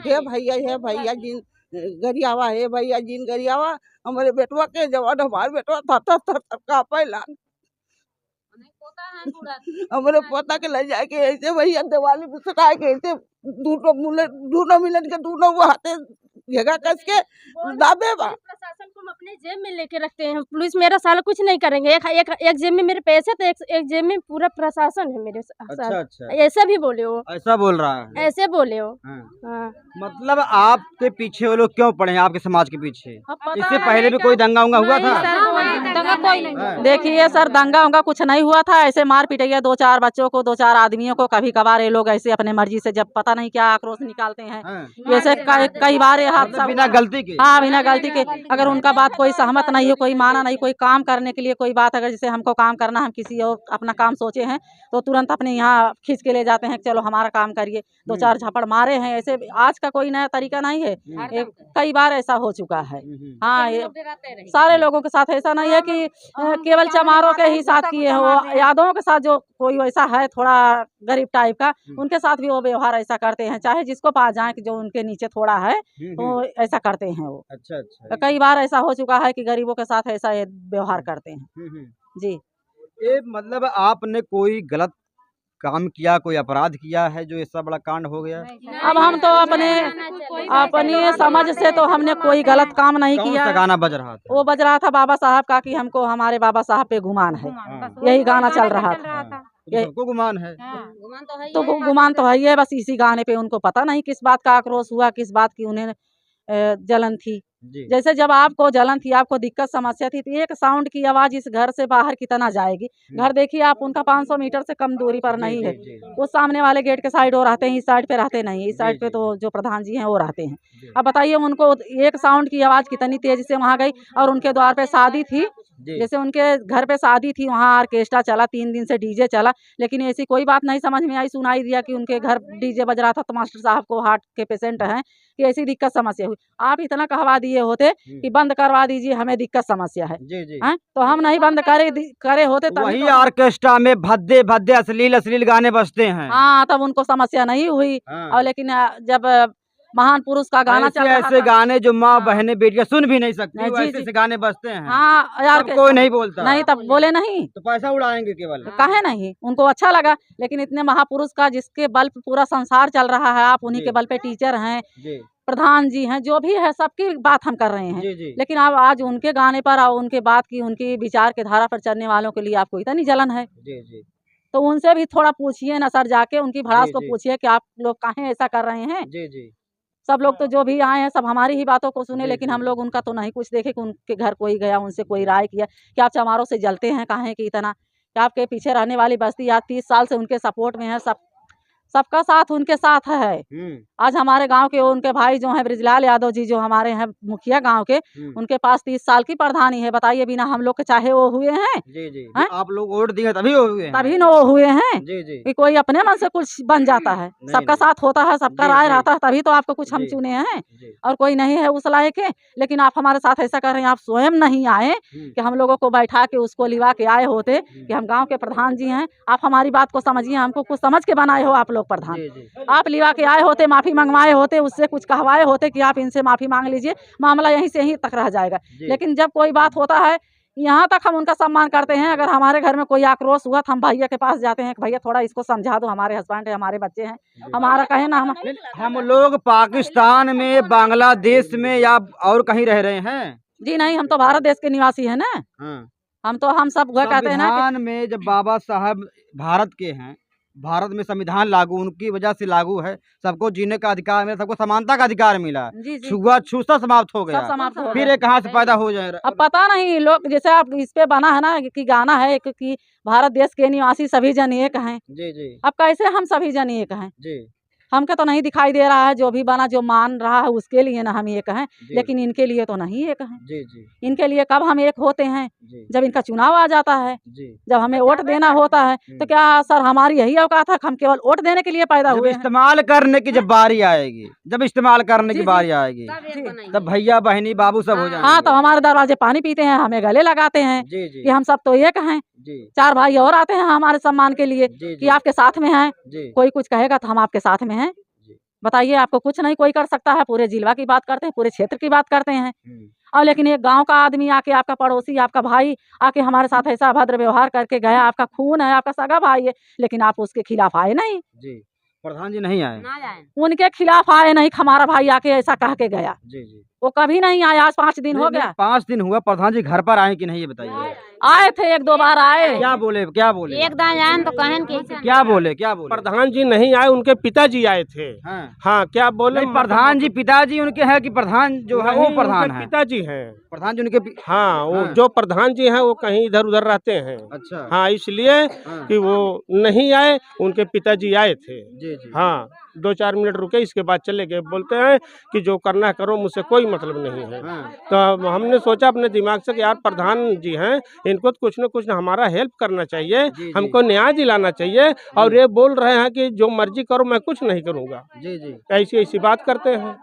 हे भैया जिन गरियावा, हे भैया जिन गरियावा, हमारे बेटवा के जवान, हमारे बेटवा थर थर थर कापेला। हमारे पोता के ले जाके ऐसे भैया दिवाली में सटाए के ऐसे दोनों मिलन के दोनों वो हाथे जगह कस के दाबे बा। प्रशासन को हम अपने जेब में लेके रखते हैं, पुलिस मेरा साला कुछ नहीं करेंगे। एक जेब में मेरे पैसे तो एक जेब में पूरा प्रशासन है मेरे साथ। अच्छा। ऐसा भी बोले हो, ऐसा बोल रहा है, ऐसे बोले हो। हाँ। मतलब आपके पीछे वो लोग क्यों पड़े हैं, आपके समाज के पीछे? इससे पहले भी कोई दंगा उंगा हुआ था? दंगा कोई नहीं। देखिए सर, दंगा उंगा कुछ नहीं हुआ था। ऐसे मार पिटाइया 2-4 बच्चों को, 2-4 आदमियों को। कभी कभार ये लोग ऐसे अपने मर्जी से जब पता नहीं क्या आक्रोश निकालते हैं, वैसे कई बार ये हादसा बिना गलती के। हाँ, बिना गलती के। अगर उनका बात कोई सहमत नहीं है, कोई माना नहीं, कोई काम करने के लिए कोई बात, अगर जैसे हमको काम करना, हम किसी और अपना काम सोचे हैं तो तुरंत अपने यहाँ खींच के ले जाते हैं, चलो हमारा काम करिए। 2-4 झापड़ मारे हैं। ऐसे आज का कोई नया तरीका नहीं है, कई बार ऐसा हो चुका है। हाँ, ये सारे लोगों के साथ ऐसा नहीं है कि केवल चमारों के ही साथ किए हो। यादवों के साथ जो कोई वैसा है थोड़ा गरीब टाइप का, उनके साथ भी वो व्यवहार ऐसा करते हैं, चाहे जिसको पास जाए कि जो उनके नीचे थोड़ा है तो ऐसा करते हैं वो। अच्छा। कई बार ऐसा हो चुका है कि गरीबों के साथ ऐसा ये व्यवहार करते हैं। जी, ये मतलब आपने कोई गलत काम किया, कोई अपराध किया है जो इतना बड़ा कांड हो गया? अब हम तो अपनी समझ से तो हमने कोई गलत काम नहीं किया। गाना बज रहा था? वो बज रहा था बाबा साहब का कि हमको हमारे बाबा साहब पे गुमान है, यही गाना चल रहा था। सबको गुमान है, तो गुमान तो है ही है, बस इसी गाने पे। उनको पता नहीं किस बात का आक्रोश हुआ, किस बात की उन्हें जलन थी। जैसे जब आपको जलन थी, आपको दिक्कत समस्या थी, तो एक साउंड की आवाज इस घर से बाहर कितना जाएगी? घर देखिए आप, उनका 500 मीटर से कम दूरी पर नहीं है। वो सामने वाले गेट के साइड वो रहते हैं, इस साइड पे रहते नहीं। इस साइड पे तो जो प्रधान जी हैं वो रहते हैं। अब बताइए उनको एक साउंड की आवाज कितनी तेजी से वहाँ गई। और उनके द्वार पे शादी थी, जैसे उनके घर पे शादी थी, वहाँ ऑर्केस्ट्रा चला, 3 दिन से डीजे चला, लेकिन ऐसी कोई बात नहीं समझ में आई। सुनाई दिया कि उनके घर डीजे बज रहा था, तो मास्टर साहब को हार्ट के पेशेंट हैं कि ऐसी दिक्कत समस्या हुई। आप इतना कहवा दिए होते कि बंद करवा दीजिए, हमें दिक्कत समस्या है। हैं? तो हम नहीं बंद करे होते तभी वही तो ऑर्केस्ट्रा में भद्दे भद्दे अश्लील गाने बजते हैं। हाँ, तब उनको समस्या नहीं हुई। और लेकिन जब महान पुरुष का गाना चल रहा ऐसे था, गाने जो माँ बहनें बेटियां सुन भी नहीं सकती, जी, ऐसे ऐसे गाने बजते हैं। हाँ यार, कोई नहीं बोलता। नहीं, तब बोले नहीं तो पैसा उड़ाएंगे केवल। काहे नहीं, उनको अच्छा लगा। लेकिन इतने महापुरुष का जिसके बल पे पूरा संसार चल रहा है, आप उन्हीं के बल पे टीचर हैं, प्रधान जी हैं, जो भी है सबकी बात हम कर रहे हैं। लेकिन अब आज उनके गाने पर और उनके बात की, उनकी विचार के धारा पर चलने वालों के लिए आपको इतनी जलन है। तो उनसे भी थोड़ा पूछिए ना सर, जाके उनकी भड़ास को पूछिए कि आप लोग काहे ऐसा कर रहे हैं। सब लोग तो जो भी आए हैं सब हमारी ही बातों को सुने, लेकिन हम लोग उनका तो नहीं कुछ देखे कि उनके घर कोई गया, उनसे कोई राय किया कि आप चमारों से जलते हैं काहे कि इतना, कि आपके पीछे रहने वाली बस्ती आज 30 साल से उनके सपोर्ट में है। सबका साथ उनके साथ है। आज हमारे गांव के उनके भाई जो हैं ब्रिजलाल यादव जी, जो हमारे हैं मुखिया गांव के, उनके पास 30 साल की प्रधानी है। बताइए, बिना हम लोग के चाहे वो हुए हैं? आप लोग वोट दिए तभी वो हुए हैं। तभी न वो हुए हैं कि कोई अपने मन से कुछ बन जाता है। सबका साथ होता है, सबका राय रहता है, तभी तो आपको कुछ हम चुने हैं, और कोई नहीं है उस लायक के। लेकिन आप हमारे साथ ऐसा कर रहे हैं, आप स्वयं नहीं आए कि हम लोगों को बैठा के उसको लिवा के आए होते कि हम गाँव के प्रधान जी हैं, आप हमारी बात को समझिए, हमको कुछ समझ के बनाए हो आप लोग प्रधान। आप लिवा के आए होते, माफी मंगवाए होते, उससे कुछ कहवाए होते कि आप इनसे माफी मांग लीजिए, मामला यहीं से यहीं तक रह जाएगा। लेकिन जब कोई बात होता है, यहाँ तक हम उनका सम्मान करते हैं। अगर हमारे घर में कोई आक्रोश हुआ तो हम भैया के पास जाते हैं कि भैया थोड़ा इसको समझा दो, हमारे हस्बैंड है, हमारे बच्चे हैं, हमारा कहे ना। हम लोग पाकिस्तान में, बांग्लादेश में या और कहीं रह रहे हैं? जी नहीं, हम तो भारत देश के निवासी है ना। हम सब कहते हैं ना, संविधान में जब बाबा साहब भारत के हैं, भारत में संविधान लागू उनकी वजह से लागू है, सबको जीने का अधिकार मिला, सबको समानता का अधिकार मिला। छुआछूत समाप्त हो गया, फिर ये कहाँ से पैदा हो जाए? अब पता नहीं लोग, जैसे आप इस पे बना है ना कि गाना है कि भारत देश के निवासी सभी जन एक हैं। अब कैसे हम सभी जन एक हैं? हमको तो नहीं दिखाई दे रहा है। जो भी बना, जो मान रहा है उसके लिए ना हम एक हैं, लेकिन इनके लिए तो नहीं एक हैं। इनके लिए कब हम एक होते हैं? जब इनका चुनाव आ जाता है, जब हमें वोट देना होता है। तो क्या सर हमारी यही औकात है? हम केवल वोट देने के लिए पैदा हुए हैं। इस्तेमाल करने की जब बारी आएगी, जब इस्तेमाल करने की बारी आएगी, तब भैया बहनी बाबू सब हो जाएंगे। हाँ, तो हमारे दरवाजे पानी पीते हैं, हमें गले लगाते हैं कि हम सब तो एक हैं। 4 भाई और आते हैं हमारे सम्मान के लिए कि आपके साथ में हैं। कोई कुछ कहेगा तो हम आपके साथ में हैं। बताइए, आपको कुछ नहीं कोई कर सकता है। पूरे जिला की बात करते हैं, पूरे क्षेत्र की बात करते हैं। और लेकिन एक गांव का आदमी आके, आपका पड़ोसी, आपका भाई आके हमारे साथ ऐसा अभद्र व्यवहार करके गया, आपका खून है, आपका सगा भाई है, लेकिन आप उसके खिलाफ आए नहीं। जी, प्रधान जी नहीं आए। उनके खिलाफ आए नहीं, हमारा भाई आके ऐसा कह के गया। जी जी, वो कभी नहीं आया। आज 5 दिन हो गया। 5 दिन हुआ। प्रधान जी घर पर आए कि नहीं ये बताइए। आए थे, 1-2 बार आए। क्या बोले, क्या बोले? एक दान आए तो कहन के क्या बोले, क्या बोले? प्रधान जी नहीं आए, उनके पिताजी आए थे। हाँ, क्या बोले? नहीं, प्रधान जी पिताजी उनके हैं कि प्रधान जो है वो प्रधान है? पिताजी हैं। प्रधान जी उनके हाँ, वो जो प्रधान जी हैं वो कहीं इधर उधर रहते हैं। अच्छा। हाँ, इसलिए कि वो नहीं आए, उनके पिताजी आए थे। जी जी। हाँ, 2-4 मिनट रुके, इसके बाद चले गए। बोलते हैं कि जो करना है करो, मुझसे कोई मतलब नहीं है। तो हमने सोचा अपने दिमाग से कि यार प्रधान जी हैं, इनको तो कुछ न कुछ हमारा हेल्प करना चाहिए, हमको न्याय दिलाना चाहिए। और ये बोल रहे हैं कि जो मर्जी करो, मैं कुछ नहीं करूँगा। जी जी, ऐसी बात करते हैं।